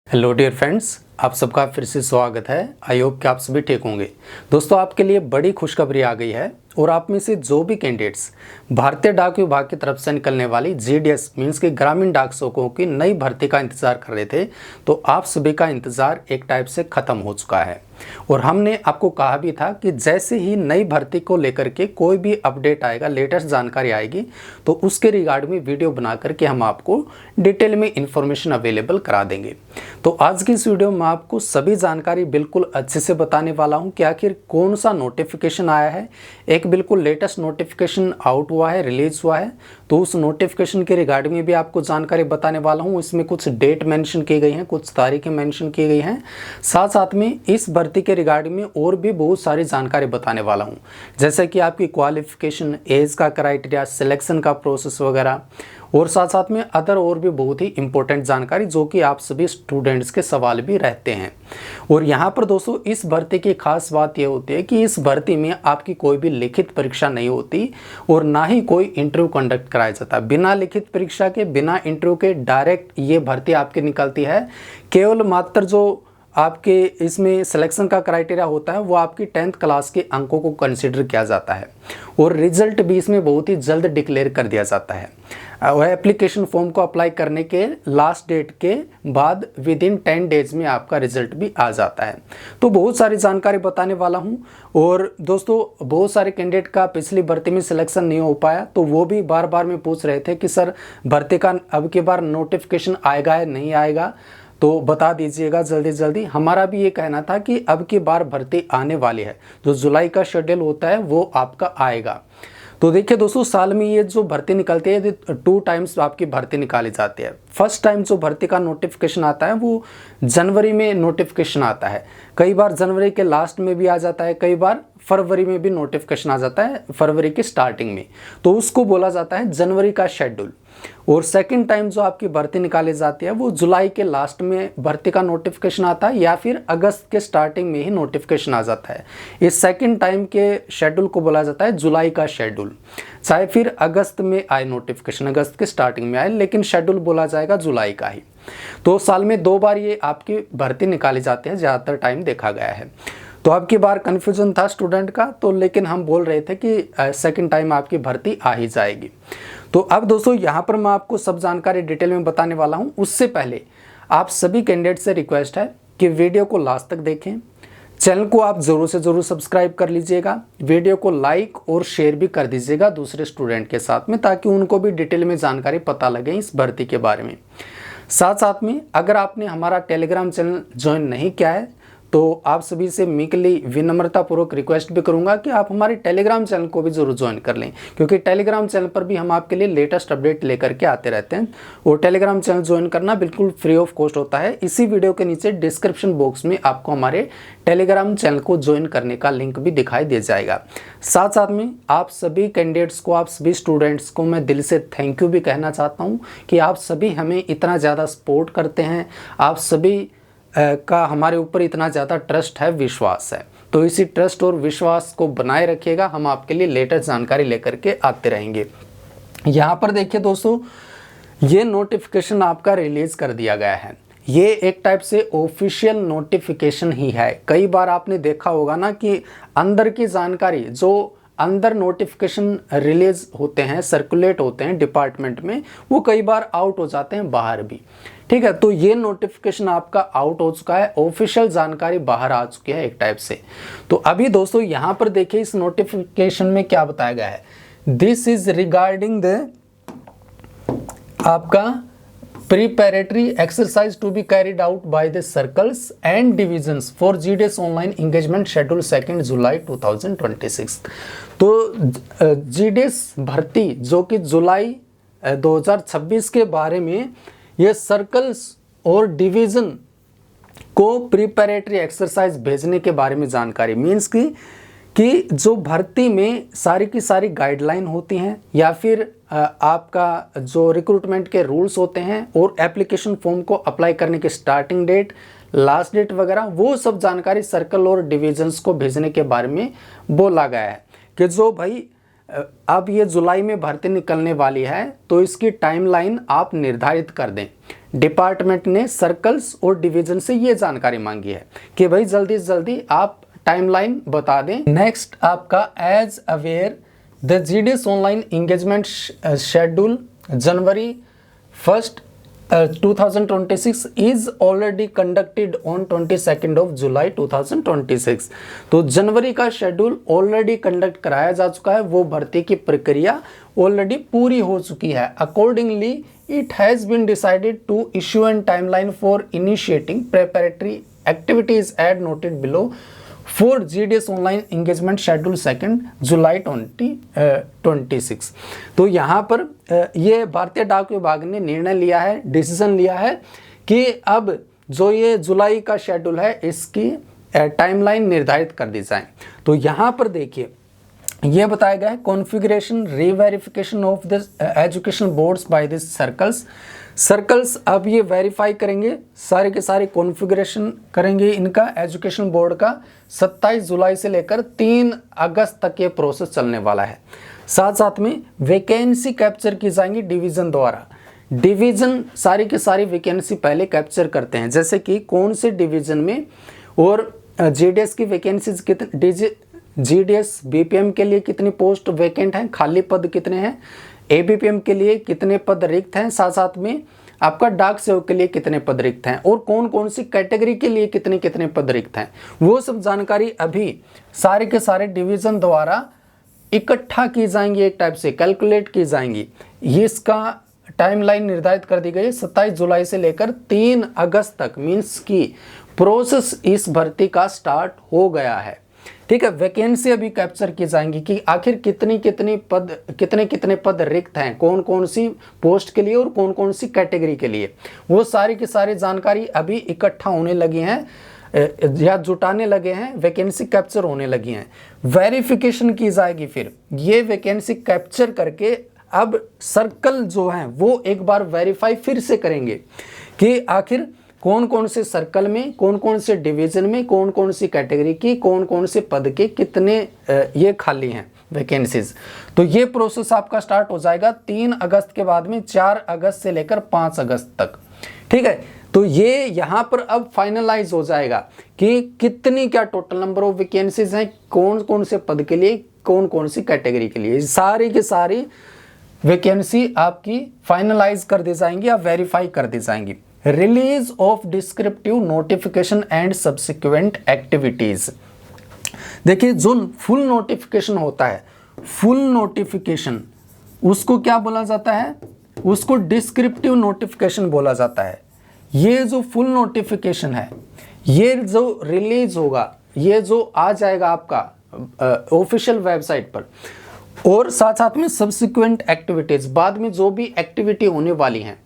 Hello dear friends, आप सबका फिर से स्वागत है। आई होप कि आप सभी ठीक होंगे। दोस्तों, आपके लिए बड़ी खुशखबरी आ गई है और आप में से जो भी कैंडिडेट्स भारतीय डाक विभाग की तरफ से निकलने वाली जीडीएस मीन्स की ग्रामीण डाक सेवकों की नई भर्ती का इंतजार कर रहे थे, तो आप सभी का इंतजार एक टाइप से खत्म हो चुका है। और हमने आपको कहा भी था कि जैसे ही नई भर्ती को लेकर के कोई भी अपडेट आएगा, लेटेस्ट जानकारी आएगी, तो उसके रिगार्ड में वीडियो बना करके हम आपको डिटेल में इंफॉर्मेशन अवेलेबल करा देंगे। तो आज की इस वीडियो में आपको सभी जानकारी बिल्कुल अच्छे से बताने वाला हूं कि आखिर कौन सा नोटिफिकेशन आया है। एक बिल्कुल लेटेस्ट नोटिफिकेशन आउट हुआ है, रिलीज हुआ है, तो उस नोटिफिकेशन के रिगार्ड में भी आपको जानकारी बताने वाला हूं। इसमें कुछ डेट मेंशन की गई हैं, कुछ तारीखें मेंशन की गई हैं, साथ साथ में इस भर्ती के रिगार्ड में और भी बहुत सारी जानकारी बताने वाला हूं, जैसे कि आपकी क्वालिफिकेशन, एज का क्राइटेरिया, सिलेक्शन का प्रोसेस वगैरह, और साथ साथ में अदर और भी बहुत ही इंपॉर्टेंट जानकारी जो कि आप सभी स्टूडेंट्स के सवाल भी रहते हैं। और यहाँ पर दोस्तों, इस भर्ती की खास बात यह होती है कि इस भर्ती में आपकी कोई भी लिखित परीक्षा नहीं होती और ना ही कोई इंटरव्यू कंडक्ट कराया जाता। बिना लिखित परीक्षा के, बिना इंटरव्यू के डायरेक्ट ये भर्ती आपकी निकलती है। केवल मात्र जो आपके इसमें सिलेक्शन का क्राइटेरिया होता है वो आपकी 10th क्लास के अंकों को कंसिडर किया जाता है और रिजल्ट भी इसमें बहुत ही जल्द डिक्लेयर कर दिया जाता है। वह एप्लीकेशन फॉर्म को अप्लाई करने के लास्ट डेट के बाद विद इन 10 डेज में आपका रिजल्ट भी आ जाता है। तो बहुत सारी जानकारी बताने वाला हूं। और दोस्तों, बहुत सारे कैंडिडेट का पिछली भर्ती में सिलेक्शन नहीं हो पाया, तो वो भी बार बार में पूछ रहे थे कि सर भर्ती का अब की बार नोटिफिकेशन आएगा या नहीं आएगा, तो बता दीजिएगा जल्दी जल्दी। हमारा भी ये कहना था कि अब की बार भर्ती आने वाली है, जो जुलाई का शेड्यूल होता है वो आपका आएगा। तो देखिए दोस्तों, साल में ये जो भर्ती निकलती है, 2 टाइम्स आपकी भर्ती निकाली जाती है। फर्स्ट टाइम जो भर्ती का नोटिफिकेशन आता है वो जनवरी में नोटिफिकेशन आता है। कई बार जनवरी के लास्ट में भी आ जाता है, कई बार फरवरी में भी नोटिफिकेशन आ जाता है, फरवरी की स्टार्टिंग में, तो उसको बोला जाता है जनवरी का शेड्यूल। और सेकंड टाइम जो आपकी भर्ती निकाली जाती है वो जुलाई के लास्ट में भर्ती का नोटिफिकेशन आता है या फिर अगस्त के स्टार्टिंग में ही नोटिफिकेशन आ जाता है। इस सेकंड टाइम के शेड्यूल को बोला जाता है जुलाई का शेड्यूल। चाहे फिर अगस्त में आए नोटिफिकेशन, अगस्त के स्टार्टिंग में आए, लेकिन शेड्यूल बोला जाएगा जुलाई का ही। तो साल में 2 बार ये आपकी भर्ती निकाली जाती है, ज़्यादातर टाइम देखा गया है। तो अब की बार कन्फ्यूजन था स्टूडेंट का, तो लेकिन हम बोल रहे थे कि सेकंड टाइम आपकी भर्ती आ ही जाएगी। तो अब दोस्तों, यहाँ पर मैं आपको सब जानकारी डिटेल में बताने वाला हूँ। उससे पहले आप सभी कैंडिडेट से रिक्वेस्ट है कि वीडियो को लास्ट तक देखें, चैनल को आप ज़रूर से ज़रूर सब्सक्राइब कर लीजिएगा, वीडियो को लाइक और शेयर भी कर दीजिएगा दूसरे स्टूडेंट के साथ में, ताकि उनको भी डिटेल में जानकारी पता लगे इस भर्ती के बारे में। साथ साथ में अगर आपने हमारा टेलीग्राम चैनल ज्वाइन नहीं किया है, तो आप सभी से मीकली विनम्रतापूर्वक रिक्वेस्ट भी करूंगा कि आप हमारे टेलीग्राम चैनल को भी जरूर ज्वाइन कर लें, क्योंकि टेलीग्राम चैनल पर भी हम आपके लिए लेटेस्ट अपडेट लेकर के आते रहते हैं। और टेलीग्राम चैनल ज्वाइन करना बिल्कुल फ्री ऑफ कॉस्ट होता है। इसी वीडियो के नीचे डिस्क्रिप्शन बॉक्स में आपको हमारे टेलीग्राम चैनल को ज्वाइन करने का लिंक भी दिखाई दे जाएगा। साथ साथ में आप सभी कैंडिडेट्स को, आप सभी स्टूडेंट्स को मैं दिल से थैंक यू भी कहना चाहता हूँ कि आप सभी हमें इतना ज़्यादा सपोर्ट करते हैं, आप सभी का हमारे ऊपर इतना ज़्यादा ट्रस्ट है, विश्वास है। तो इसी ट्रस्ट और विश्वास को बनाए रखिएगा, हम आपके लिए लेटेस्ट जानकारी लेकर के आते रहेंगे। यहाँ पर देखिए दोस्तों, ये नोटिफिकेशन आपका रिलीज कर दिया गया है। ये एक टाइप से ऑफिशियल नोटिफिकेशन ही है। कई बार आपने देखा होगा ना कि अंदर की जानकारी, जो अंदर नोटिफिकेशन रिलीज होते हैं, सर्कुलेट होते हैं डिपार्टमेंट में, वो कई बार आउट हो जाते हैं बाहर भी। ठीक है, तो ये नोटिफिकेशन आपका आउट हो चुका है, ऑफिशियल जानकारी बाहर आ चुकी है एक टाइप से। तो अभी दोस्तों यहाँ पर देखिए इस नोटिफिकेशन में क्या बताया गया है। दिस इज रिगार्डिंग द आपका preparatory exercise to be carried out by the circles and divisions for GDS online engagement schedule 2 July 2026। तो जीडीएस भर्ती जो कि जुलाई 2026 के बारे में ये सर्कल्स और डिवीज़न को प्रिपरेटरी एक्सरसाइज भेजने के बारे में जानकारी, मीन्स कि जो भर्ती में सारी की सारी गाइडलाइन होती हैं या फिर आपका जो रिक्रूटमेंट के रूल्स होते हैं और एप्लीकेशन फॉर्म को अप्लाई करने की स्टार्टिंग डेट, लास्ट डेट वगैरह, वो सब जानकारी सर्कल और डिविजन्स को भेजने के बारे में बोला गया है कि जो भाई अब ये जुलाई में भर्ती निकलने वाली है, तो इसकी टाइमलाइन आप निर्धारित कर दें। डिपार्टमेंट ने सर्कल्स और डिवीजन से ये जानकारी मांगी है कि भाई जल्दी से जल्दी आप टाइमलाइन बता दें। नेक्स्ट आपका as aware the GDS online engagement schedule January 1, 2026 is already conducted on 22nd of July 2026। तो जनवरी का शेड्यूल ऑलरेडी कंडक्ट कराया जा चुका है, वो भर्ती की प्रक्रिया ऑलरेडी पूरी हो चुकी है। Accordingly it has been decided to issue an timeline for initiating preparatory activities as noted below for GDS online engagement schedule 2 July 2026। तो यहाँ पर ये भारतीय डाक विभाग ने निर्णय लिया है, डिसीजन लिया है कि अब जो ये जुलाई का शेड्यूल है इसकी टाइमलाइन निर्धारित कर दी जाए। तो यहाँ पर देखिए ये बताया गया है configuration reverification of the education boards by this circles अब ये वेरीफाई करेंगे, सारे के सारे कॉन्फ़िगरेशन करेंगे इनका एजुकेशन बोर्ड का। 27 जुलाई से लेकर 3 अगस्त तक ये प्रोसेस चलने वाला है। साथ साथ में वैकेंसी कैप्चर की जाएंगी डिवीज़न द्वारा। डिवीज़न सारी की सारी वैकेंसी पहले कैप्चर करते हैं, जैसे कि कौन से डिवीज़न में और जीडीएस की वैकेंसीज कितने, जीडीएस बीपीएम के लिए कितनी पोस्ट वैकेंट हैं, खाली पद कितने हैं, एबीपीएम के लिए कितने पद रिक्त हैं, साथ साथ में आपका डाक सेवक के लिए कितने पद रिक्त हैं और कौन कौन सी कैटेगरी के लिए कितने कितने पद रिक्त हैं, वो सब जानकारी अभी सारे के सारे डिवीज़न द्वारा इकट्ठा की जाएंगी, एक टाइप से कैलकुलेट की जाएंगी। ये इसका टाइमलाइन निर्धारित कर दी गई है 27 जुलाई से लेकर 3 अगस्त तक, मीन्स की प्रोसेस इस भर्ती का स्टार्ट हो गया है। ठीक है, वैकेंसी अभी कैप्चर की जाएंगी कि आखिर कितने कितने पद रिक्त हैं, कौन कौन सी पोस्ट के लिए और कौन कौन सी कैटेगरी के लिए, वो सारी की सारी जानकारी अभी इकट्ठा होने लगी हैं या जुटाने लगे हैं, वैकेंसी कैप्चर होने लगी हैं। वेरिफिकेशन की जाएगी, फिर ये वैकेंसी कैप्चर करके अब सर्कल जो हैं वो एक बार वेरीफाई फिर से करेंगे कि आखिर कौन कौन से सर्कल में, कौन कौन से डिवीज़न में, कौन कौन सी कैटेगरी की, कौन कौन से पद के कितने ये खाली हैं वैकेंसीज। तो ये प्रोसेस आपका स्टार्ट हो जाएगा 3 अगस्त के बाद में 4 अगस्त से लेकर 5 अगस्त तक। ठीक है, तो ये यहाँ पर अब फाइनलाइज हो जाएगा कि कितनी क्या टोटल नंबर ऑफ वैकेंसीज हैं, कौन कौन से पद के लिए, कौन कौन सी कैटेगरी के लिए, सारी की सारी वैकेंसी आपकी फाइनलाइज कर दी जाएंगी या वेरीफाई कर दी जाएंगी। Release of descriptive notification and subsequent activities. देखिए जो फुल नोटिफिकेशन होता है, फुल नोटिफिकेशन उसको क्या बोला जाता है, उसको डिस्क्रिप्टिव नोटिफिकेशन बोला जाता है। ये जो फुल नोटिफिकेशन है, ये जो रिलीज होगा, ये जो आ जाएगा आपका ऑफिशियल वेबसाइट पर, और साथ साथ में सब्सिक्वेंट एक्टिविटीज, बाद में जो भी एक्टिविटी होने वाली हैं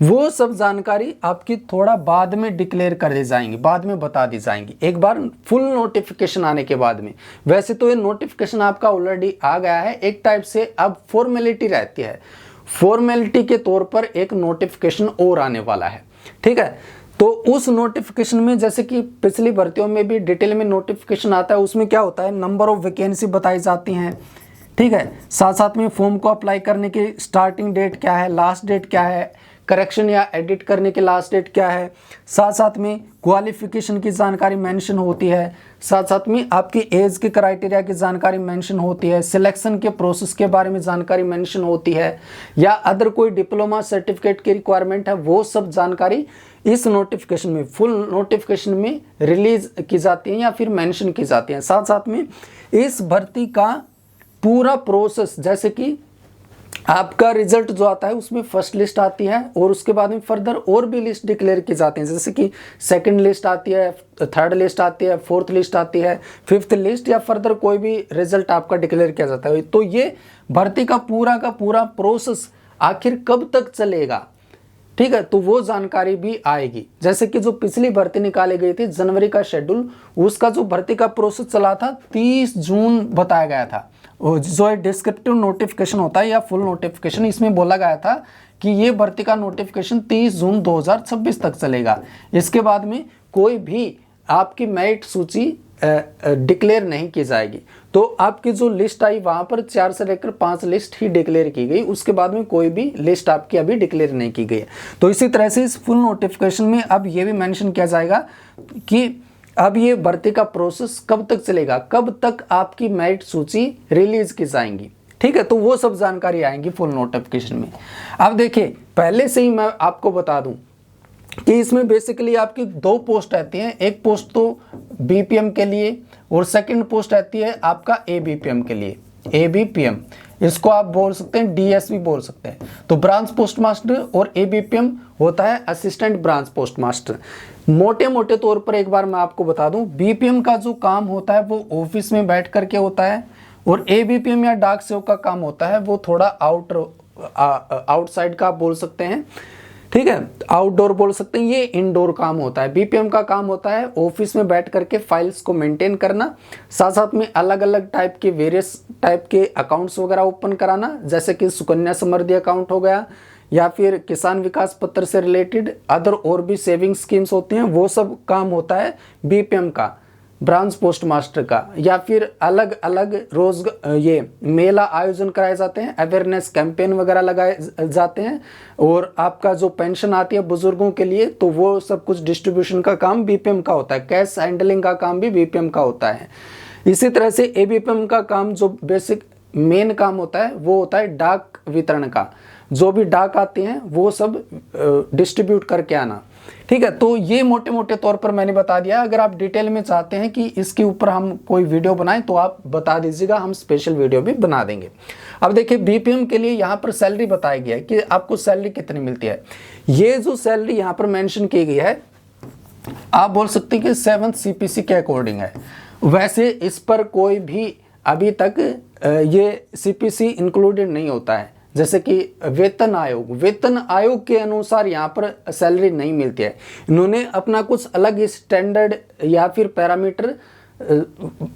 वो सब जानकारी आपकी थोड़ा बाद में डिक्लेयर कर दी जाएंगी, बाद में बता दी जाएंगी, एक बार फुल नोटिफिकेशन आने के बाद में। वैसे तो ये नोटिफिकेशन आपका ऑलरेडी आ गया है, एक टाइप से अब फॉर्मेलिटी रहती है, फॉर्मेलिटी के तौर पर एक नोटिफिकेशन और आने वाला है। ठीक है, तो उस नोटिफिकेशन में जैसे कि पिछली भर्तियों में भी डिटेल में नोटिफिकेशन आता है, उसमें क्या होता है, नंबर ऑफ वैकेंसी बताई जाती हैं। ठीक है, साथ साथ में फॉर्म को अप्लाई करने की स्टार्टिंग डेट क्या है, लास्ट डेट क्या है, करेक्शन या एडिट करने की लास्ट डेट क्या है, साथ साथ में क्वालिफिकेशन की जानकारी मेंशन होती है, साथ साथ में आपकी एज के क्राइटेरिया की जानकारी मेंशन होती है, सिलेक्शन के प्रोसेस के बारे में जानकारी मेंशन होती है, या अदर कोई डिप्लोमा सर्टिफिकेट की रिक्वायरमेंट है, वो सब जानकारी इस नोटिफिकेशन में, फुल नोटिफिकेशन में रिलीज की जाती है या फिर मेंशन की जाती है। साथ साथ में इस भर्ती का पूरा प्रोसेस, जैसे कि आपका रिजल्ट जो आता है उसमें फर्स्ट लिस्ट आती है और उसके बाद में फर्दर और भी लिस्ट डिक्लेयर की जाती हैं, जैसे कि सेकंड लिस्ट आती है, थर्ड लिस्ट आती है, फोर्थ लिस्ट आती है, फिफ्थ लिस्ट, या फर्दर कोई भी रिजल्ट आपका डिक्लेयर किया जाता है। तो ये भर्ती का पूरा प्रोसेस आखिर कब तक चलेगा, ठीक है, तो वो जानकारी भी आएगी। जैसे कि जो पिछली भर्ती निकाली गई थी जनवरी का शेड्यूल, उसका जो भर्ती का प्रोसेस चला था 30 जून बताया गया था। जो डिस्क्रिप्टिव नोटिफिकेशन होता है या फुल नोटिफिकेशन, इसमें बोला गया था कि ये भर्ती का नोटिफिकेशन 30 जून 2026 तक चलेगा। इसके बाद में कोई भी आपकी मेरिट सूची डिक्लेयर नहीं की जाएगी। तो आपकी जो लिस्ट आई वहाँ पर 4 से लेकर 5 लिस्ट ही डिक्लेयर की गई, उसके बाद में कोई भी लिस्ट आपकी अभी डिक्लेयर नहीं की गई है। तो इसी तरह से इस फुल नोटिफिकेशन में अब ये भी मेंशन किया जाएगा कि अब ये भर्ती का प्रोसेस कब तक चलेगा, कब तक आपकी मेरिट सूची रिलीज की जाएंगी, ठीक है। तो वो सब जानकारी आएंगी फुल नोटिफिकेशन में। अब देखिए, पहले से ही मैं आपको बता दूं कि इसमें बेसिकली आपकी 2 पोस्ट रहती हैं, एक पोस्ट तो बीपीएम के लिए और सेकंड पोस्ट रहती है आपका एबीपीएम के लिए। एबीपीएम इसको आप बोल सकते हैं, डीएस भी बोल सकते हैं। तो ब्रांच पोस्ट मास्टर और एबीपीएम होता है असिस्टेंट ब्रांच पोस्ट मास्टर। मोटे मोटे तौर पर एक बार मैं आपको बता दूं, बीपीएम का जो काम होता है वो ऑफिस में बैठ करके होता है, और एबीपीएम या डाक सेवक का काम होता है वो थोड़ा आउटसाइड का आप बोल सकते हैं, ठीक है, आउटडोर बोल सकते हैं, ये इनडोर काम होता है। बीपीएम का काम होता है ऑफिस में बैठ करके फाइल्स को मेंटेन करना, साथ साथ में अलग अलग टाइप के वेरियस टाइप के अकाउंट्स वगैरह ओपन कराना, जैसे कि सुकन्या समृद्धि अकाउंट हो गया, या फिर किसान विकास पत्र से रिलेटेड अदर और भी सेविंग स्कीम्स होते हैं, वो सब काम होता है बीपीएम का, ब्रांच पोस्ट मास्टर का। या फिर अलग अलग ये मेला आयोजन कराए जाते हैं, अवेयरनेस कैंपेन वगैरह लगाए जाते हैं, और आपका जो पेंशन आती है बुजुर्गों के लिए, तो वो सब कुछ डिस्ट्रीब्यूशन का काम बीपीएम का होता है। कैश हैंडलिंग का काम भी बीपीएम का होता है। इसी तरह से एबीपीएम का काम जो बेसिक मेन काम होता है वो होता है डाक वितरण का, जो भी डाक आते हैं वो सब डिस्ट्रीब्यूट करके आना, ठीक है। तो ये मोटे मोटे तौर पर मैंने बता दिया। अगर आप डिटेल में चाहते हैं कि इसके ऊपर हम कोई वीडियो बनाएं तो आप बता दीजिएगा, हम स्पेशल वीडियो भी बना देंगे। अब देखिए, बीपीएम के लिए यहाँ पर सैलरी बताया गया है कि आपको सैलरी कितनी मिलती है। ये जो सैलरी यहाँ पर मेंशन की गई है, आप बोल सकते हैं कि 7th CPC के अकॉर्डिंग है। वैसे इस पर कोई भी अभी तक ये CPC इंक्लूडेड नहीं होता है, जैसे कि वेतन आयोग के अनुसार यहाँ पर सैलरी नहीं मिलती है। इन्होंने अपना कुछ अलग स्टैंडर्ड या फिर पैरामीटर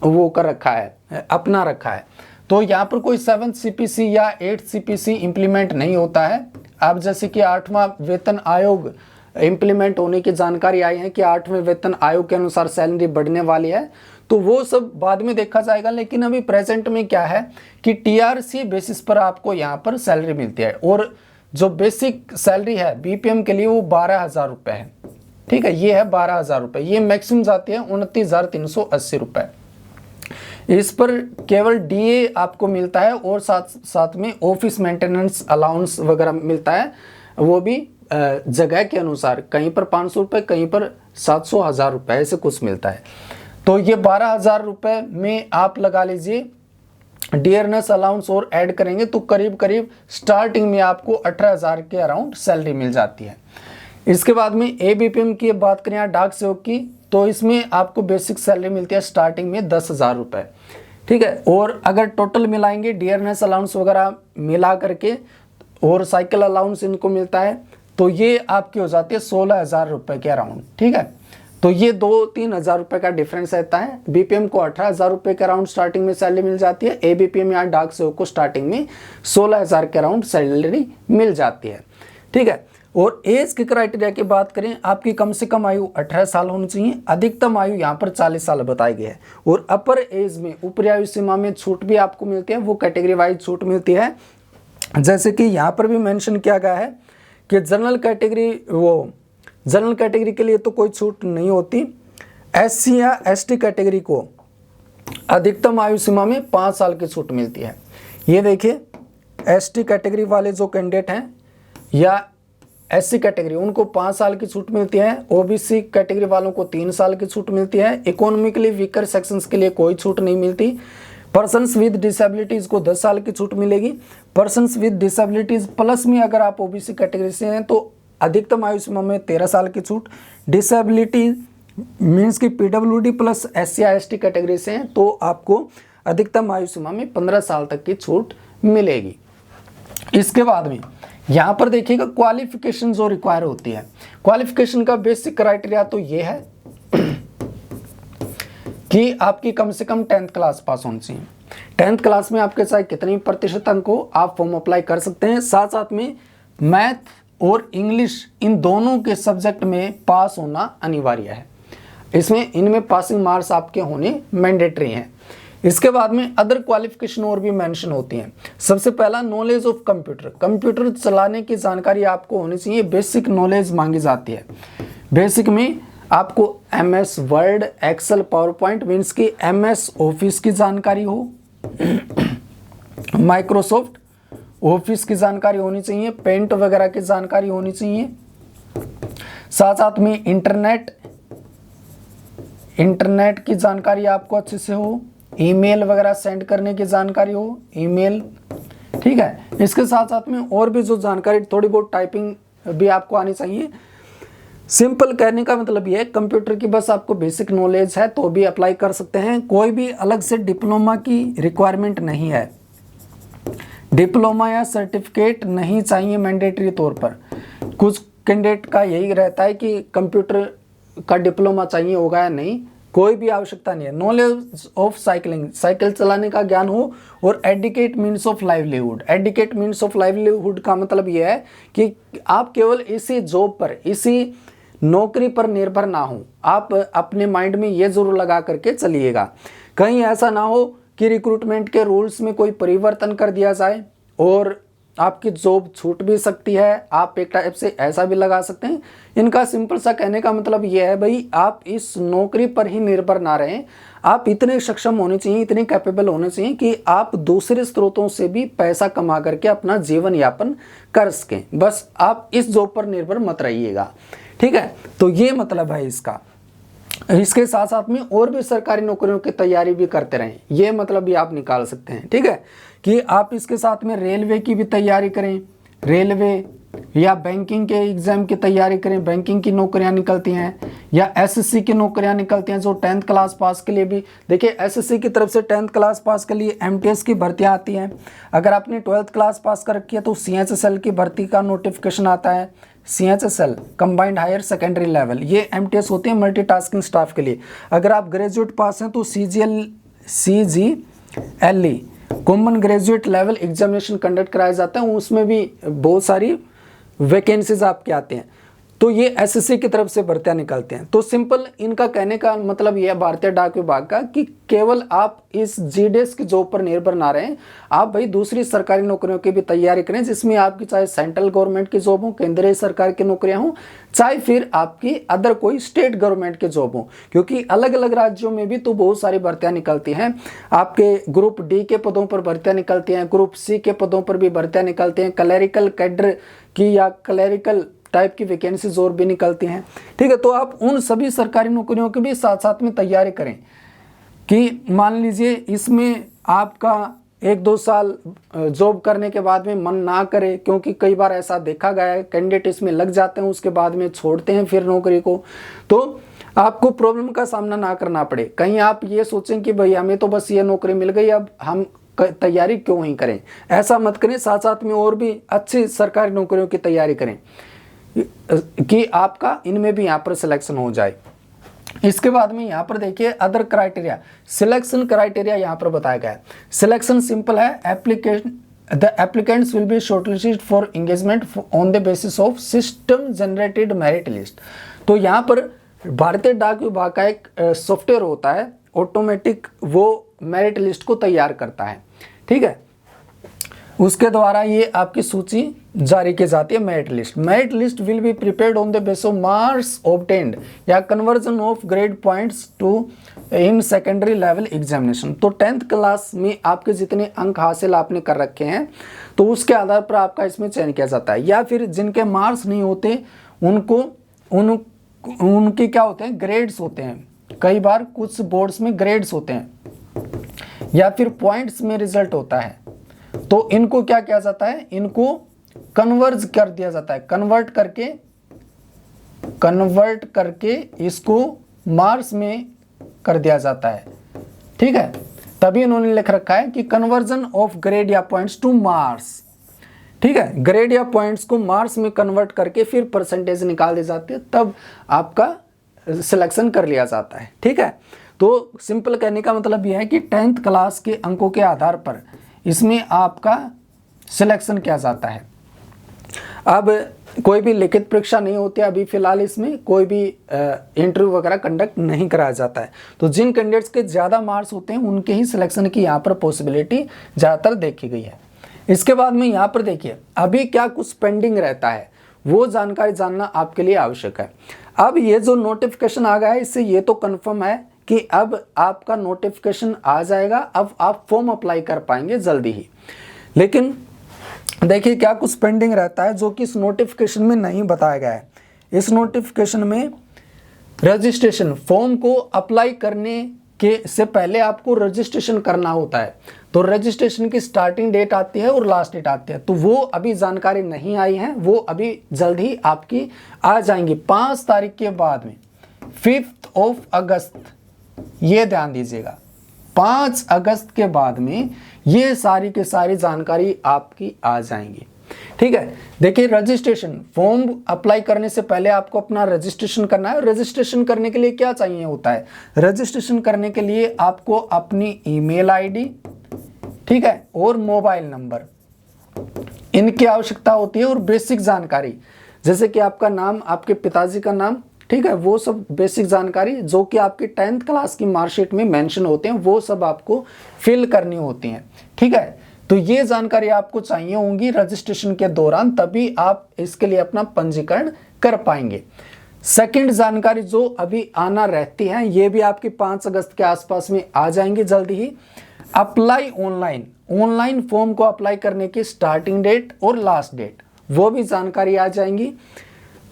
वो कर रखा है, अपना रखा है। तो यहाँ पर कोई 7th CPC या 8th CPC इम्प्लीमेंट नहीं होता है। अब जैसे कि 8वां वेतन आयोग इम्प्लीमेंट होने की जानकारी आई है कि 8वें वेतन आयोग के अनुसार सैलरी बढ़ने वाली है, तो वो सब बाद में देखा जाएगा। लेकिन अभी प्रेजेंट में क्या है कि टीआरसी बेसिस पर आपको यहाँ पर सैलरी मिलती है, और जो बेसिक सैलरी है बीपीएम के लिए वो 12,000 रुपये है, ठीक है। ये है 12,000 रुपये, ये मैक्सिमम जाती है 29,380 रुपये। इस पर केवल डीए आपको मिलता है, और साथ साथ में ऑफिस मेंटेनेंस अलाउंस वगैरह मिलता है, वो भी जगह के अनुसार, कहीं पर 500 रुपये, कहीं पर 700, 1000 रुपये, ऐसे कुछ मिलता है। तो ये 12,000 रुपये में आप लगा लीजिए डियरनेस अलाउंस और ऐड करेंगे तो करीब करीब स्टार्टिंग में आपको 18,000 के अराउंड सैलरी मिल जाती है। इसके बाद में एबीपीएम की बात करें, डाक सेवक की, तो इसमें आपको बेसिक सैलरी मिलती है स्टार्टिंग में 10,000 रुपये, ठीक है। और अगर टोटल मिलाएंगे डियरनेस अलाउंस वगैरह मिला करके और साइकिल अलाउंस इनको मिलता है, तो ये आपकी हो जाती है 16,000 रुपये के अराउंड, ठीक है। तो ये 2-3 हज़ार रुपये का डिफरेंस रहता है। बीपीएम को 18,000 रुपये के अराउंड स्टार्टिंग में सैलरी मिल जाती है, एबीपीएम या डाक सेवक को स्टार्टिंग में 16,000 के अराउंड सैलरी मिल जाती है, ठीक है। और एज के क्राइटेरिया की बात करें, आपकी कम से कम आयु 18 साल होनी चाहिए, अधिकतम आयु यहाँ पर 40 साल बताई गई है। और अपर एज में, ऊपरी आयु सीमा में छूट भी आपको मिलती है, वो कैटेगरी वाइज छूट मिलती है। जैसे कि यहाँ पर भी मेंशन किया गया है कि जनरल कैटेगरी के लिए तो कोई छूट नहीं होती। एससी या एसटी कैटेगरी को अधिकतम आयु सीमा में 5 साल की छूट मिलती है। ये देखिए, एसटी कैटेगरी वाले जो कैंडिडेट हैं या एससी कैटेगरी, उनको 5 साल की छूट मिलती है। ओबीसी कैटेगरी वालों को 3 साल की छूट मिलती है। इकोनॉमिकली वीकर सेक्शंस के लिए कोई छूट नहीं मिलती। पर्सन्स विद डिसेबिलिटीज़ को 10 साल की छूट मिलेगी। पर्सन्स विद डिसेबिलिटीज़ प्लस में अगर आप ओबीसी कैटेगरी से हैं तो अधिकतम आयु सीमा में 13 साल की छूट। डिसेबिलिटी मीन्स की पीडब्ल्यूडी प्लस एससी या एसटी कैटेगरी से हैं तो आपको अधिकतम आयु सीमा में 15 साल तक की छूट मिलेगी। इसके बाद में यहाँ पर देखिएगा क्वालिफिकेशन जो रिक्वायर होती है। क्वालिफिकेशन का बेसिक क्राइटेरिया तो ये है कि आपकी कम से कम 10th क्लास पास होनी चाहिए। 10th क्लास में आपके चाहे कितनी प्रतिशत अंक हो, आप फॉर्म अप्लाई कर सकते हैं। साथ साथ में मैथ और इंग्लिश इन दोनों के सब्जेक्ट में पास होना अनिवार्य है। इसमें इनमें पासिंग मार्क्स आपके होने मैंडेटरी हैं। इसके बाद में अदर क्वालिफिकेशन और भी मेंशन होती हैं। सबसे पहला नॉलेज ऑफ कंप्यूटर, कंप्यूटर चलाने की जानकारी आपको होनी चाहिए, बेसिक नॉलेज मांगी जाती है। बेसिक में आपको MS word, excel, power point means की MS ऑफिस की जानकारी हो, माइक्रोसॉफ्ट ऑफिस की जानकारी होनी चाहिए, पेंट वगैरह की जानकारी होनी चाहिए, साथ साथ में इंटरनेट की जानकारी आपको अच्छे से हो, ईमेल वगैरह सेंड करने की जानकारी हो, ईमेल, ठीक है। इसके साथ साथ में और भी जो जानकारी, थोड़ी बहुत टाइपिंग भी आपको आनी चाहिए। सिंपल कहने का मतलब ये है, कंप्यूटर की बस आपको बेसिक नॉलेज है तो भी अप्लाई कर सकते हैं, कोई भी अलग से डिप्लोमा की रिक्वायरमेंट नहीं है, डिप्लोमा या सर्टिफिकेट नहीं चाहिए मैंडेटरी तौर पर। कुछ कैंडिडेट का यही रहता है कि कंप्यूटर का डिप्लोमा चाहिए होगा या नहीं, कोई भी आवश्यकता नहीं है। नॉलेज ऑफ साइकिलिंग, साइकिल चलाने का ज्ञान हो, और adequate means of livelihood, adequate means of livelihood का मतलब यह है कि आप केवल इसी जॉब पर, इसी नौकरी पर निर्भर ना हो। आप अपने माइंड में ये जरूर लगा करके चलिएगा, कहीं ऐसा ना हो कि रिक्रूटमेंट के रूल्स में कोई परिवर्तन कर दिया जाए और आपकी जॉब छूट भी सकती है। आप एक टाइप से ऐसा भी लगा सकते हैं। इनका सिंपल सा कहने का मतलब यह है भाई, आप इस नौकरी पर ही निर्भर ना रहें, आप इतने सक्षम होने चाहिए, इतने कैपेबल होने चाहिए कि आप दूसरे स्रोतों से भी पैसा कमा करके अपना जीवन यापन कर सकें। बस आप इस जॉब पर निर्भर मत रहिएगा, ठीक है। तो ये मतलब है इसका। इसके साथ साथ में और भी सरकारी नौकरियों की तैयारी भी करते रहें, ये मतलब भी आप निकाल सकते हैं, ठीक है। कि आप इसके साथ में रेलवे की भी तैयारी करें, रेलवे या बैंकिंग के एग्जाम की तैयारी करें, बैंकिंग की नौकरियां निकलती हैं, या SSC की नौकरियां निकलती हैं जो 10th क्लास पास के लिए भी। देखिए SSC की तरफ से 10th क्लास पास के लिए MTS की भर्तियां आती हैं। अगर आपने 12th क्लास पास कर रखी है तो CHSL की भर्ती का नोटिफिकेशन आता है, CHSL combined higher secondary level, ये MTS होते हैं मल्टीटास्किंग स्टाफ के लिए। अगर आप ग्रेजुएट पास हैं तो CGLE common graduate level examination conduct कराया जाता है, उसमें भी बहुत सारी वैकेंसीज आपके आते हैं। तो ये SSC की तरफ से भर्तियां निकालते हैं। तो सिंपल इनका कहने का मतलब यह है भारतीय डाक विभाग का, कि केवल आप इस GDS की जॉब पर निर्भर ना रहें, आप भाई दूसरी सरकारी नौकरियों की भी तैयारी करें, जिसमें आपकी चाहे सेंट्रल गवर्नमेंट की जॉब हो, केंद्रीय सरकार की नौकरियां हो, चाहे फिर आपकी अदर कोई स्टेट गवर्नमेंट की जॉब हो, क्योंकि अलग अलग राज्यों में भी तो बहुत सारी भर्तियां निकलती हैं। आपके ग्रुप D के पदों पर भर्तियां निकलती हैं, ग्रुप C के पदों पर भी भर्तियां निकलती हैं, क्लरिकल कैडर की या क्लरिकल टाइप की वैकेंसीज और भी निकलती हैं, ठीक है। तो आप उन सभी सरकारी नौकरियों की भी साथ साथ में तैयारी करें, कि मान लीजिए इसमें आपका 1-2 साल जॉब करने के बाद में मन ना करे, क्योंकि कई बार ऐसा देखा गया है कैंडिडेट इसमें लग जाते हैं, उसके बाद में छोड़ते हैं फिर नौकरी को, तो आपको प्रॉब्लम का सामना ना करना पड़े। कहीं आप ये सोचें कि भाई हमें तो बस ये नौकरी मिल गई, अब हम तैयारी क्यों ही करें, ऐसा मत करें। साथ साथ में और भी अच्छी सरकारी नौकरियों की तैयारी करें कि आपका इनमें भी यहाँ पर सिलेक्शन हो जाए। इसके बाद में यहाँ पर देखिए अदर क्राइटेरिया, सिलेक्शन क्राइटेरिया यहाँ पर बताया गया है। सिलेक्शन सिंपल है, the applicants will be shortlisted for engagement on the basis of system generated merit list. तो यहाँ पर भारतीय डाक विभाग का एक सॉफ्टवेयर होता है, ऑटोमेटिक वो मेरिट लिस्ट को तैयार करता है, ठीक है। उसके द्वारा ये आपकी सूची जारी की जाती है, merit list. Merit list will be prepared on the base of marks obtained या conversion of grade points to in secondary level examination. तो 10th क्लास में आपके जितने अंक हासिल आपने कर रखे हैं तो उसके आधार पर आपका इसमें चयन किया जाता है, या फिर जिनके मार्क्स नहीं होते उनके क्या होते हैं, ग्रेड्स होते हैं। कई बार कुछ बोर्ड्स में ग्रेड्स होते हैं या फिर पॉइंट्स में रिजल्ट होता है, तो इनको क्या किया जाता है, इनको कन्वर्ज कर दिया जाता है, कन्वर्ट करके इसको मार्क्स में कर दिया जाता है, ठीक है। तभी इन्होंने लिख रखा है कि कन्वर्जन ऑफ ग्रेड या पॉइंट्स टू मार्क्स, ठीक है। ग्रेड या पॉइंट्स को मार्क्स में कन्वर्ट करके फिर परसेंटेज निकाल दी जाती है, तब आपका सिलेक्शन कर लिया जाता है, ठीक है। तो सिंपल कहने का मतलब यह है कि 10th क्लास के अंकों के आधार पर इसमें आपका सिलेक्शन किया जाता है। अब कोई भी लिखित परीक्षा नहीं होती है अभी फिलहाल, इसमें कोई भी इंटरव्यू वगैरह कंडक्ट नहीं कराया जाता है। तो जिन कैंडिडेट्स के ज़्यादा मार्क्स होते हैं उनके ही सिलेक्शन की यहाँ पर पॉसिबिलिटी ज़्यादातर देखी गई है। इसके बाद में यहाँ पर देखिए अभी क्या कुछ पेंडिंग रहता है, वो जानकारी जानना आपके लिए आवश्यक है। अब ये जो नोटिफिकेशन आ गया है इससे ये तो कन्फर्म है कि अब आपका नोटिफिकेशन आ जाएगा, अब आप फॉर्म अप्लाई कर पाएंगे जल्दी ही। लेकिन देखिए क्या कुछ पेंडिंग रहता है जो कि इस नोटिफिकेशन में नहीं बताया गया है। इस नोटिफिकेशन में रजिस्ट्रेशन फॉर्म को अप्लाई करने के से पहले आपको रजिस्ट्रेशन करना होता है। तो रजिस्ट्रेशन की स्टार्टिंग डेट आती है और लास्ट डेट आती है, तो वो अभी जानकारी नहीं आई है, वो अभी जल्द ही आपकी आ जाएंगी 5 तारीख के बाद में, 5 अगस्त, ये ध्यान दीजिएगा 5 अगस्त के बाद में ये सारी की सारी जानकारी आपकी आ जाएंगी। ठीक है, देखिए रजिस्ट्रेशन फॉर्म अप्लाई करने से पहले आपको अपना रजिस्ट्रेशन करना है। रजिस्ट्रेशन करने के लिए क्या चाहिए होता है, रजिस्ट्रेशन करने के लिए आपको अपनी ईमेल आईडी, ठीक है, और मोबाइल नंबर, इनकी आवश्यकता होती है, और बेसिक जानकारी जैसे कि आपका नाम, आपके पिताजी का नाम, ठीक है, वो सब बेसिक जानकारी जो कि आपकी 10th क्लास की मार्कशीट में मेंशन होते हैं वो सब आपको फिल करनी होती हैं। ठीक है, तो ये जानकारी आपको चाहिए होंगी रजिस्ट्रेशन के दौरान, तभी आप इसके लिए अपना पंजीकरण कर पाएंगे। सेकंड जानकारी जो अभी आना रहती है, ये भी आपकी 5 अगस्त के आसपास में आ जाएंगी जल्दी ही। अप्लाई ऑनलाइन, ऑनलाइन फॉर्म को अप्लाई करने की स्टार्टिंग डेट और लास्ट डेट, वो भी जानकारी आ जाएंगी।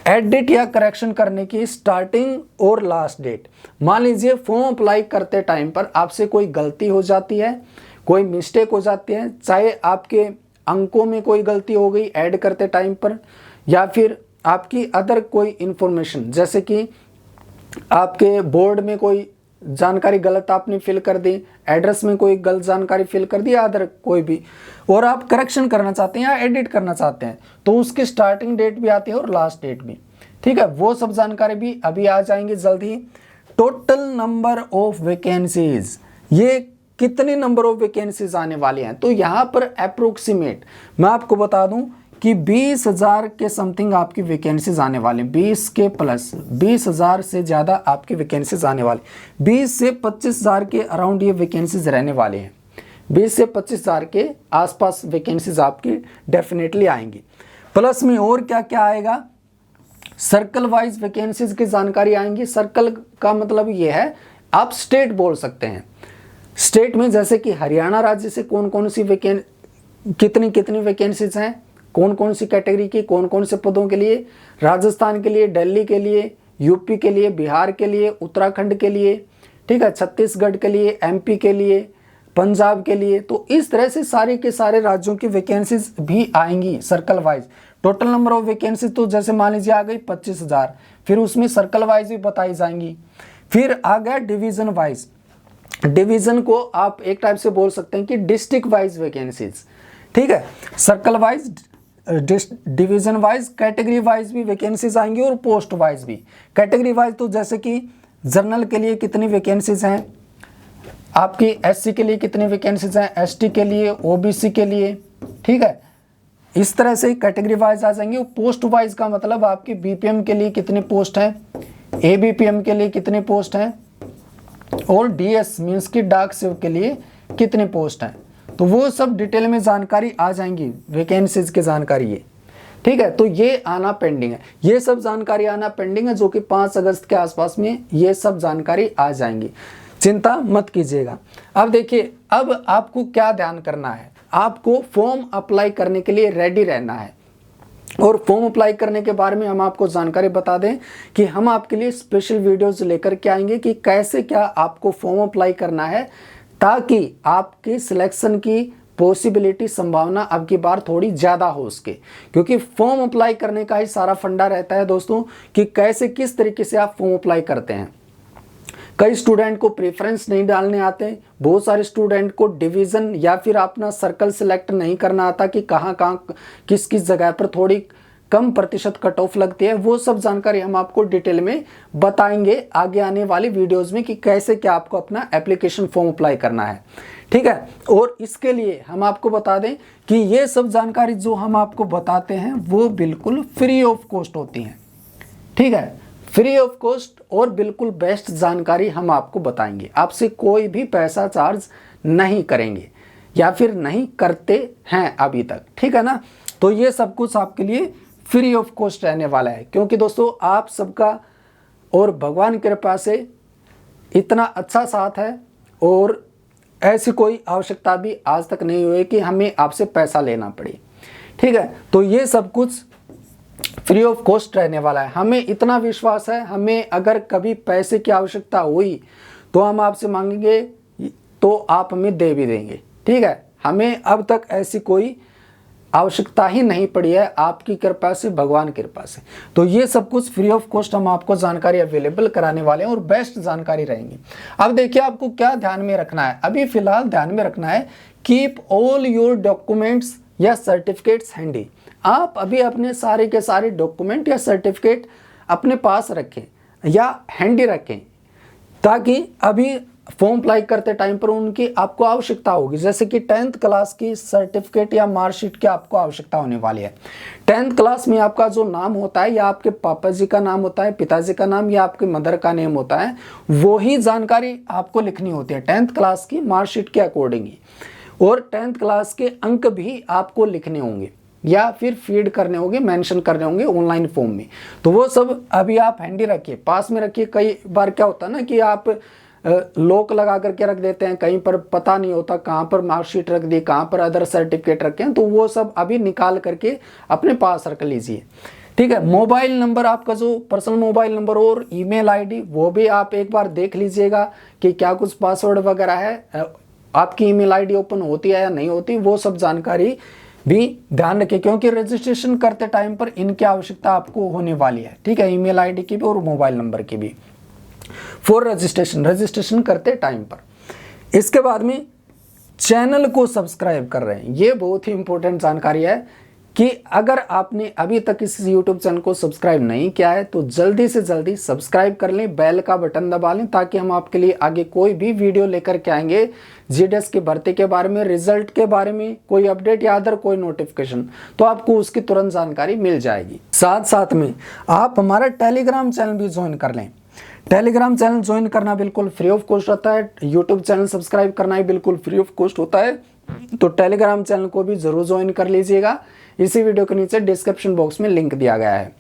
एडिट या करेक्शन करने की स्टार्टिंग और लास्ट डेट, मान लीजिए फॉर्म अप्लाई करते टाइम पर आपसे कोई गलती हो जाती है, कोई मिस्टेक हो जाती है, चाहे आपके अंकों में कोई गलती हो गई ऐड करते टाइम पर, या फिर आपकी अदर कोई इंफॉर्मेशन, जैसे कि आपके बोर्ड में कोई जानकारी गलत आपने फिल कर दी, एड्रेस में कोई गलत जानकारी फिल कर दी, अदर कोई भी, और आप करेक्शन करना चाहते हैं या एडिट करना चाहते हैं, तो उसकी स्टार्टिंग डेट भी आती है और लास्ट डेट भी। ठीक है, वो सब जानकारी भी अभी आ जाएंगे जल्द ही। टोटल नंबर ऑफ वैकेंसीज, ये कितने नंबर ऑफ वैकेंसीज आने वाले हैं, तो यहाँ पर अप्रोक्सीमेट मैं आपको बता दूं कि 20,000 के समथिंग आपकी वैकेंसीज आने वाले, 20 के प्लस 20,000 से ज़्यादा आपकी वैकेंसीज आने वाले, 20 से 25,000 के अराउंड ये वैकेंसीज रहने वाले हैं। 20 से 25,000 के आसपास वैकेंसीज आपकी डेफिनेटली आएंगी। प्लस में और क्या क्या आएगा, सर्कल वाइज वैकेंसीज की जानकारी आएंगी। सर्कल का मतलब ये है आप स्टेट बोल सकते हैं, स्टेट में जैसे कि हरियाणा राज्य से कौन कौन सी कितनी कितनी वैकेंसीज हैं, कौन कौन सी कैटेगरी की, कौन कौन से पदों के लिए, राजस्थान के लिए, दिल्ली के लिए, यूपी के लिए, बिहार के लिए, उत्तराखंड के लिए, ठीक है, छत्तीसगढ़ के लिए, एमपी के लिए, पंजाब के लिए। तो इस तरह से सारे के सारे राज्यों की वैकेंसीज भी आएंगी circle wise. Total number of vacancy तो जैसे मान लीजिए आ गई 25,000, फिर उसमें सर्कल वाइज भी बताई जाएंगी। फिर आ गया डिवीजन वाइज, डिवीजन को आप एक टाइप से बोल सकते हैं कि डिस्ट्रिक्ट वाइज वैकेंसीज। ठीक है, circle wise, division wise, category wise भी वैकेंसीज आएंगी और पोस्ट वाइज भी। कैटेगरी वाइज तो जैसे कि जर्नल के लिए कितनी वैकेंसीज हैं, आपकी एससी के लिए कितनी वैकेंसीज हैं, एसटी के लिए, ओबीसी के लिए, ठीक है, इस तरह से कैटेगरी वाइज आ जाएंगे। पोस्ट वाइज का मतलब आपकी बीपीएम के लिए कितनी पोस्ट हैं, एबीपीएम के लिए कितनी पोस्ट हैं, और डीएस मीन्स की डाक सेवक के लिए कितनी पोस्ट हैं। तो वो सब डिटेल में जानकारी आ जाएंगी, वैकेंसीज की जानकारी ये। ठीक है, तो ये आना पेंडिंग है, ये सब जानकारी आना पेंडिंग है, जो कि 5 अगस्त के आसपास में ये सब जानकारी आ जाएंगी, चिंता मत कीजिएगा। अब देखिए, अब आपको क्या ध्यान करना है, आपको फॉर्म अप्लाई करने के लिए रेडी रहना है। और फॉर्म अप्लाई करने के बारे में हम आपको जानकारी बता दें कि हम आपके लिए स्पेशल वीडियोस लेकर के आएंगे कि कैसे क्या आपको फॉर्म अप्लाई करना है, ताकि आपके सिलेक्शन की पॉसिबिलिटी, संभावना अब की बार थोड़ी ज़्यादा हो उसके। क्योंकि फॉर्म अप्लाई करने का ही सारा फंडा रहता है दोस्तों कि कैसे किस तरीके से आप फॉर्म अप्लाई करते हैं। कई स्टूडेंट को प्रेफरेंस नहीं डालने आते, बहुत सारे स्टूडेंट को डिवीज़न या फिर अपना सर्कल सिलेक्ट नहीं करना आता कि कहाँ कहाँ किस किस जगह पर थोड़ी कम प्रतिशत कट ऑफ लगती है, वो सब जानकारी हम आपको डिटेल में बताएंगे आगे आने वाली वीडियोस में कि कैसे क्या आपको अपना एप्लीकेशन फॉर्म अप्लाई करना है। ठीक है, और इसके लिए हम आपको बता दें कि ये सब जानकारी जो हम आपको बताते हैं वो बिल्कुल फ्री ऑफ कॉस्ट होती हैं। ठीक है, फ्री ऑफ कॉस्ट और बिल्कुल बेस्ट जानकारी हम आपको बताएंगे, आपसे कोई भी पैसा चार्ज नहीं करेंगे या फिर नहीं करते हैं अभी तक। ठीक है ना, तो ये सब कुछ आपके लिए फ्री ऑफ कॉस्ट रहने वाला है, क्योंकि दोस्तों आप सबका और भगवान की कृपा से इतना अच्छा साथ है और ऐसी कोई आवश्यकता भी आज तक नहीं हुई कि हमें आपसे पैसा लेना पड़े। ठीक है, तो ये सब कुछ फ्री ऑफ कॉस्ट रहने वाला है। हमें इतना विश्वास है, हमें अगर कभी पैसे की आवश्यकता हुई तो हम आपसे मांगेंगे तो आप हमें दे भी देंगे। ठीक है, हमें अब तक ऐसी कोई आवश्यकता ही नहीं पड़ी है, आपकी कृपा से, भगवान की कृपा से। तो ये सब कुछ फ्री ऑफ कॉस्ट हम आपको जानकारी अवेलेबल कराने वाले हैं और बेस्ट जानकारी रहेंगी। अब देखिए आपको क्या ध्यान में रखना है, अभी फिलहाल ध्यान में रखना है, कीप ऑल योर डॉक्यूमेंट्स या सर्टिफिकेट्स हैंडी। आप अभी अपने सारे के सारे डॉक्यूमेंट या सर्टिफिकेट अपने पास रखें या हैंडी रखें, ताकि अभी फॉर्म अप्लाई करते टाइम पर उनकी आपको आवश्यकता होगी। जैसे कि 10th क्लास की सर्टिफिकेट या मार्कशीट की आपको आवश्यकता होने वाली है। 10th क्लास में आपका जो नाम होता है या आपके पापा जी का नाम होता है, पिताजी का नाम या आपके मदर का नेम होता है, वही जानकारी आपको लिखनी होती है 10th क्लास की मार्कशीट के अकॉर्डिंग ही। और 10th क्लास के अंक भी आपको लिखने होंगे या फिर फीड करने होंगे, मेंशन करने होंगे ऑनलाइन फॉर्म में। तो वो सब अभी आप हैंडी रखिए, पास में रखिए। कई बार क्या होता है ना कि आप लॉक लगा करके रख देते हैं, कहीं पर पता नहीं होता कहाँ पर मार्कशीट रख दी, कहाँ पर अदर सर्टिफिकेट रखे हैं, तो वो सब अभी निकाल करके अपने पास रख लीजिए। ठीक है, मोबाइल नंबर, आपका जो पर्सनल मोबाइल नंबर और ईमेल आईडी, वो भी आप एक बार देख लीजिएगा कि क्या कुछ पासवर्ड वगैरह है, आपकी ईमेल आईडी ओपन होती है या नहीं होती, वो सब जानकारी भी ध्यान रखें, क्योंकि रजिस्ट्रेशन करते टाइम पर इनकी आवश्यकता आपको होने वाली है। ठीक है, ईमेल आईडी की भी और मोबाइल नंबर की भी फॉर रजिस्ट्रेशन करते टाइम पर। इसके बाद में चैनल को सब्सक्राइब कर रहे हैं, ये बहुत ही इंपॉर्टेंट जानकारी है कि अगर आपने अभी तक इस YouTube चैनल को सब्सक्राइब नहीं किया है तो जल्दी से जल्दी सब्सक्राइब कर लें, बेल का बटन दबा लें, ताकि हम आपके लिए आगे कोई भी वीडियो लेकर के आएंगे जीडीएस की भर्ती के बारे में, रिजल्ट के बारे में, कोई अपडेट या अदर कोई नोटिफिकेशन, तो आपको उसकी तुरंत जानकारी मिल जाएगी। साथ साथ में आप हमारा टेलीग्राम चैनल भी ज्वाइन कर लें। टेलीग्राम चैनल ज्वाइन करना बिल्कुल फ्री ऑफ कॉस्ट होता है, यूट्यूब चैनल सब्सक्राइब करना ही बिल्कुल फ्री ऑफ कॉस्ट होता है, तो टेलीग्राम चैनल को भी जरूर ज्वाइन कर लीजिएगा। इसी वीडियो के नीचे डिस्क्रिप्शन बॉक्स में लिंक दिया गया है।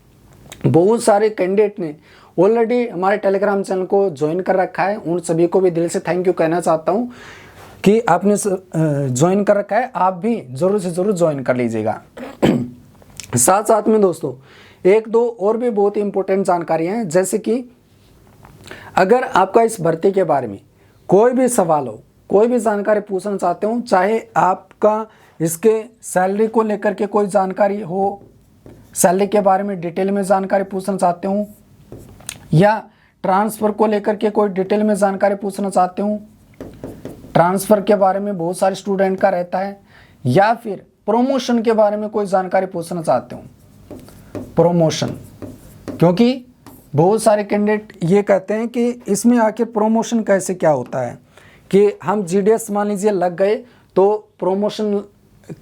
बहुत सारे कैंडिडेट ने ऑलरेडी हमारे टेलीग्राम चैनल को ज्वाइन कर रखा है, उन सभी को भी दिल से थैंक यू कहना चाहता हूँ कि आपने ज्वाइन कर रखा है, आप भी जरूर से जरूर ज्वाइन कर लीजिएगा। साथ साथ में दोस्तों एक दो और भी बहुत ही इंपॉर्टेंट जानकारियाँ हैं, जैसे कि अगर आपका इस भर्ती के बारे में कोई भी सवाल हो, कोई भी जानकारी पूछना चाहते हो, चाहे आपका इसके सैलरी को लेकर के कोई जानकारी हो, सैलरी के बारे में डिटेल में जानकारी पूछना चाहते हो, या ट्रांसफ़र को लेकर के कोई डिटेल में जानकारी पूछना चाहते हो, ट्रांसफ़र के बारे में बहुत सारे स्टूडेंट का रहता है, या फिर प्रमोशन के बारे में कोई जानकारी पूछना चाहते हो, प्रमोशन, क्योंकि बहुत सारे कैंडिडेट ये कहते हैं कि इसमें आखिर प्रमोशन कैसे क्या होता है, कि हम जीडीएस मान लीजिए लग गए तो प्रमोशन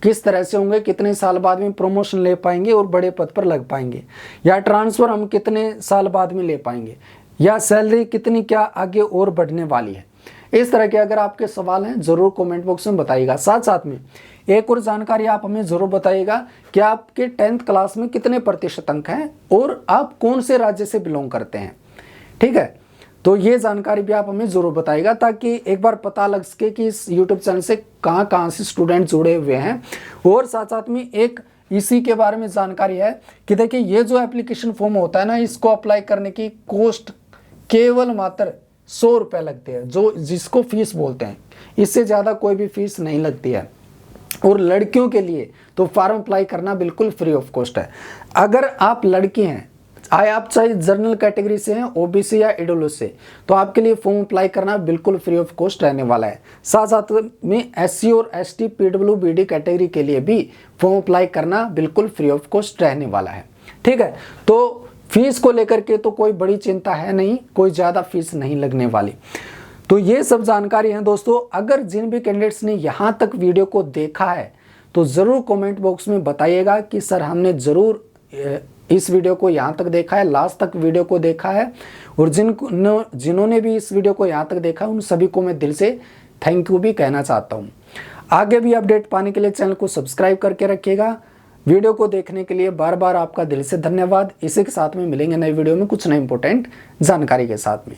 किस तरह से होंगे, कितने साल बाद में प्रमोशन ले पाएंगे और बड़े पद पर लग पाएंगे, या ट्रांसफ़र हम कितने साल बाद में ले पाएंगे, या सैलरी कितनी क्या आगे और बढ़ने वाली है। इस तरह के अगर आपके सवाल हैं ज़रूर कमेंट बॉक्स में बताइएगा। साथ साथ में एक और जानकारी आप हमें ज़रूर बताइएगा कि आपके 10th क्लास में कितने प्रतिशत अंक हैं और आप कौन से राज्य से बिलोंग करते हैं। ठीक है, तो ये जानकारी भी आप हमें ज़रूर बताइएगा, ताकि एक बार पता लग सके कि इस YouTube चैनल से कहाँ से स्टूडेंट जुड़े हुए हैं। और साथ साथ में एक इसी के बारे में जानकारी है कि देखिए ये जो एप्लीकेशन फॉर्म होता है ना, इसको अप्लाई करने की कॉस्ट केवल मात्र 100 रुपये लगती है, जो जिसको फीस बोलते हैं, इससे ज़्यादा कोई भी फीस नहीं लगती है। और लड़कियों के लिए तो फॉर्म अप्लाई करना बिल्कुल फ्री ऑफ कॉस्ट है। अगर आप लड़की हैं, आप चाहे जनरल कैटेगरी से हैं, ओबीसी या ईडब्ल्यूएस से, तो आपके लिए फॉर्म अप्लाई करना बिल्कुल फ्री ऑफ कॉस्ट रहने वाला है। साथ साथ में एससी और एसटी पीडब्ल्यूबीडी कैटेगरी के लिए भी फॉर्म अप्लाई करना बिल्कुल फ्री ऑफ कॉस्ट रहने वाला है। ठीक है, तो फीस को लेकर के तो कोई बड़ी चिंता है नहीं, कोई ज़्यादा फीस नहीं लगने वाली। तो ये सब जानकारी है दोस्तों। अगर जिन भी कैंडिडेट्स ने यहाँ तक वीडियो को देखा है तो ज़रूर कमेंट बॉक्स में बताइएगा कि सर हमने ज़रूर इस वीडियो को यहाँ तक देखा है, लास्ट तक वीडियो को देखा है। और जिन्होंने भी इस वीडियो को यहाँ तक देखा उन सभी को मैं दिल से थैंक यू भी कहना चाहता हूँ। आगे भी अपडेट पाने के लिए चैनल को सब्सक्राइब करके रखिएगा। वीडियो को देखने के लिए बार बार आपका दिल से धन्यवाद। इसी के साथ में मिलेंगे नई वीडियो में कुछ नए इंपॉर्टेंट जानकारी के साथ में।